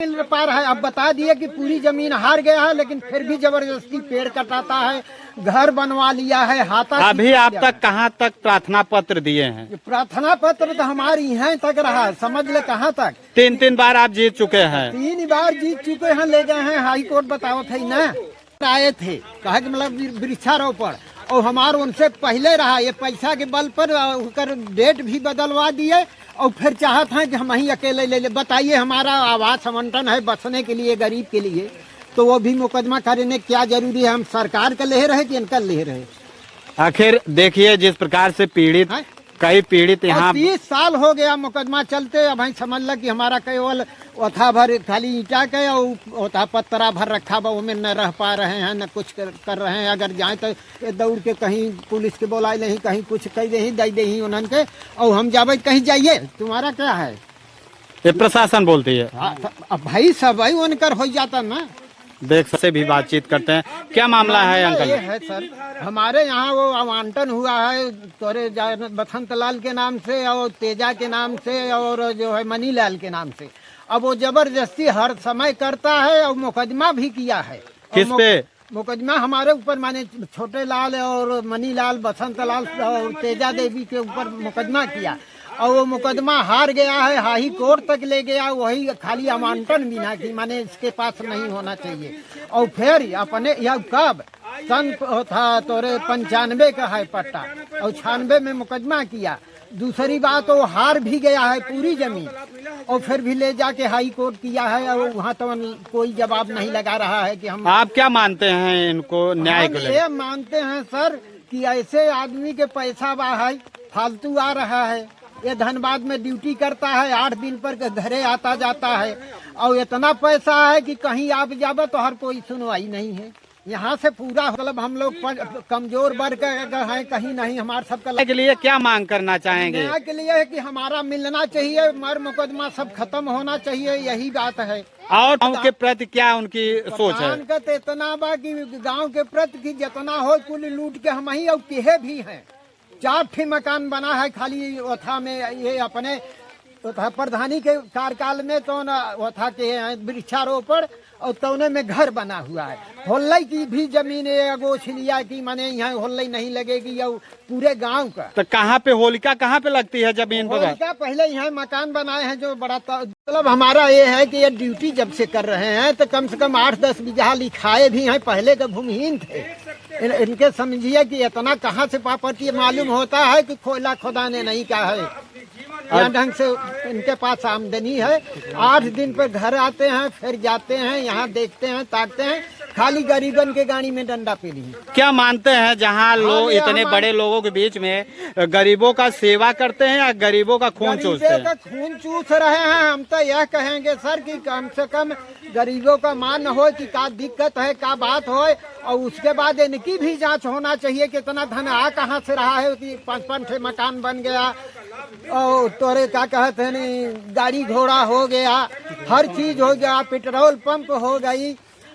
मिल पा रहा है। अब बता दिए कि पूरी जमीन हार गया है, लेकिन फिर भी जबरदस्ती पेड़ कटाता है, घर बनवा लिया है, हाथा। अभी आप तक कहाँ तक प्रार्थना पत्र दिए हैं? प्रार्थना पत्र तो हमारी यहाँ तक रहा, समझ ले कहाँ तक। 3 बार आप जीत चुके हैं। 3 बार जीत चुके हैं, ले गए हैं हाई कोर्ट। बताओ थे ना, आए थे कहे मतलब वृक्षारोपण, और हमारे उनसे पहले रहा। ये पैसा के बल पर उनकर डेट भी बदलवा दिए, और फिर चाहते हैं कि हम ही अकेले ले ले। बताइए, हमारा आवास आवंटन है बसने के लिए, गरीब के लिए, तो वो भी मुकदमा करने क्या जरूरी है? हम सरकार का ले रहे कि इनका ले रहे? आखिर देखिए, जिस प्रकार से पीड़ित कई पीड़ित यहाँ 30 साल हो गया मुकदमा चलते। अब हम समझ ल कि हमारा केवल ओथा भर खाली ईटा के और ओथा पत्थरा भर रखा बा, में न रह पा रहे हैं, न कुछ कर रहे हैं। अगर जाए तो दौड़ के कहीं पुलिस के बोला नहीं, कहीं कुछ कह दे दे ही उन्हन के, और हम जावे कहीं जाइए, तुम्हारा क्या है? ये प्रशासन बोलती है। अब भाई सब भाई उनकर हो जाता ना। देख से भी बातचीत करते हैं। क्या मामला है अंकल? ये है सर, हमारे यहाँ वो आवंटन हुआ है तोरे बसंत लाल के नाम से और तेजा के नाम से और जो है मनीलाल के नाम से। अब वो जबरदस्ती हर समय करता है, और मुकदमा भी किया है। किस पे मुकदमा? हमारे ऊपर, माने छोटे लाल और मनीलाल, बसंत लाल और तेजा देवी के ऊपर मुकदमा किया, और वो मुकदमा हार गया है, हाई कोर्ट तक ले गया। वही खाली आवंटन बिना की, माने इसके पास नहीं होना चाहिए। और फिर अपने यह कब सन था तोरे 95 का है पट्टा, और 96 में मुकदमा किया। दूसरी बात, वो हार भी गया है पूरी जमीन, और फिर भी ले जाके हाई कोर्ट किया है, और वहाँ तो कोई जवाब नहीं लगा रहा है कि हम। आप क्या मानते हैं इनको न्याय को लेकर? ये मानते हैं सर कि ऐसे आदमी के पैसा बाहर फालतू आ रहा है। ये धनबाद में ड्यूटी करता है, 8 दिन पर घरे आता जाता है, और इतना पैसा है कि कहीं आप जाबे तो हर कोई सुनवाई नहीं है। यहाँ से पूरा मतलब हम लोग कमजोर वर्ग हैं, कहीं नहीं। हमारे सबका के लिए क्या मांग करना चाहेंगे? न्याय के लिए है कि हमारा मिलना चाहिए, मर मुकदमा सब खत्म होना चाहिए, यही बात है। और गाँव के प्रति क्या उनकी सोच है? तो इतना बा कि गाँव के प्रति की जितना हो कुल लूट के हम ही, और केहे भी हैं। 4 ठे मकान बना है खाली ओथा में। ये अपने प्रधानी के कार्यकाल में तो ओथा के वृक्षारोपण, और तोने में घर बना हुआ है। होल्लई की भी जमीन अगोछलिया की, माने यहाँ होल्लई नहीं लगेगी, और पूरे गांव का। तो कहाँ पे होलिका कहाँ पे लगती है जमीन पर? होलिका पहले यहाँ मकान बनाए हैं जो बड़ा। मतलब हमारा ये है कि ये ड्यूटी जब से कर रहे हैं तो कम से कम 8-10 बीघा लिखाए भी हैं। पहले के भूमिहीन थे, इनके समझिए कि इतना कहाँ से प्रॉपर्टी मालूम होता है कि कोयला खोदाने नहीं का है। यहाँ ढंग से इनके पास आमदनी है। 8 दिन पर घर आते हैं, फिर जाते हैं, यहाँ देखते हैं, ताकते हैं, खाली गरीबन के गाड़ी में डंडा पे ली। क्या मानते हैं, जहाँ लोग इतने बड़े लोगों के बीच में गरीबों का सेवा करते हैं या गरीबों का खून चूसते हैं? खून चूस रहे हैं। हम तो यह कहेंगे सर कि कम से कम गरीबों का मान हो कि क्या दिक्कत है, क्या बात हो, और उसके बाद इनकी भी जांच होना चाहिए कि इतना धन आ कहाँ से रहा है कि 5-5 ठे मकान बन गया, और तोरे क्या कहते हैं नहीं, गाड़ी घोड़ा हो गया, हर चीज हो गया, पेट्रोल पंप हो गई,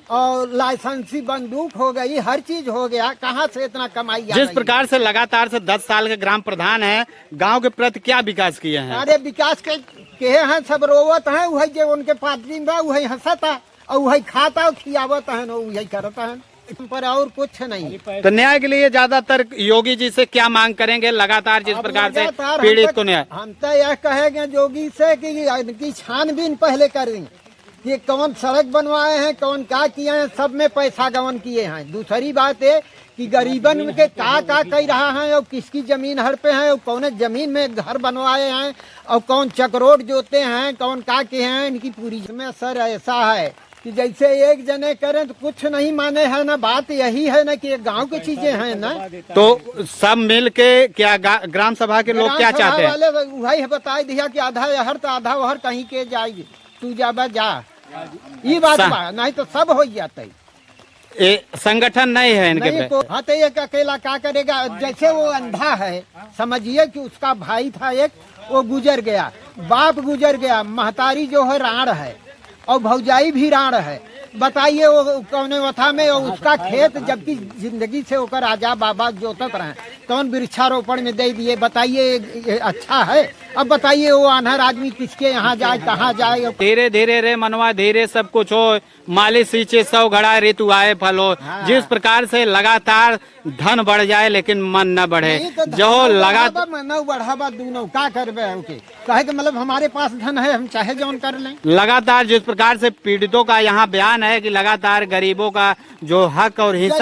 और लाइसेंसी बंदूक हो गई, हर चीज हो गया। कहाँ से इतना कमाई? जिस प्रकार से लगातार से 10 साल के ग्राम प्रधान हैं, गांव के प्रति क्या विकास किए हैं? अरे विकास के हैं, सब रोवत हैं। वही जो उनके पार्टी में वही हंसता, और वही खाता, खियावत है, वही करता है, पर और कुछ नहीं। तो न्याय के लिए ज्यादातर योगी जी से क्या मांग करेंगे? लगातार जिस प्रकार से पीड़ित को न्याय, हम तो यह कहेंगे योगी से कि इनकी छानबीन पहले करें कि कौन सड़क बनवाए हैं, कौन क्या किए हैं, सब में पैसा गवन किए हैं। दूसरी बात है कि गरीबन के क्या कह रहा है, और किसकी जमीन हड़पे हैं, और कौन जमीन में घर बनवाए हैं, और कौन चक्रोड जोते हैं, कौन क्या किए हैं, इनकी पूरी में सर ऐसा है कि जैसे एक जने करें तो कुछ नहीं माने है ना। बात यही है ना कि गांव की चीजें हैं ना, तो सब मिल के क्या ग्राम सभा के लोग क्या चाहते हैं? वाले वही बता दिया कि आधा यहर तो आधा वहर कहीं के जाएगी, तू जाबा जा, ये बात नहीं तो सब हो जाते। संगठन नहीं है इनके पे। हाँ तो एक अकेला क्या करेगा? जैसे वो अंधा है, समझिए कि उसका भाई था एक, वो गुजर गया, बाप गुजर गया, महतारी जो है राण है, और भौजाई भी राण है, बताइए वो कौने वथा में उसका खेत जबकि जिंदगी से होकर आजा बाबा जोतत रहे कौन वृक्षारोपण में दे दिए। बताइए ये अच्छा है? अब बताइए वो अनहर आदमी किसके यहाँ जाए कहाँ जाए। धीरे धीरे रे मनवा धीरे सब कुछ हो, माली सींचे 100 घड़ा ऋतु आए फल हो। हाँ। जिस प्रकार से लगातार धन बढ़ जाए लेकिन मन न बढ़े, नहीं तो जो लगातार मन बढ़ावा दूनो का करबे उनके कहे कि मतलब हमारे पास धन है हम चाहे जौन कर लें। लगातार जिस प्रकार से पीड़ितों का यहाँ बयान है कि लगातार गरीबों का जो हक और हिस्सा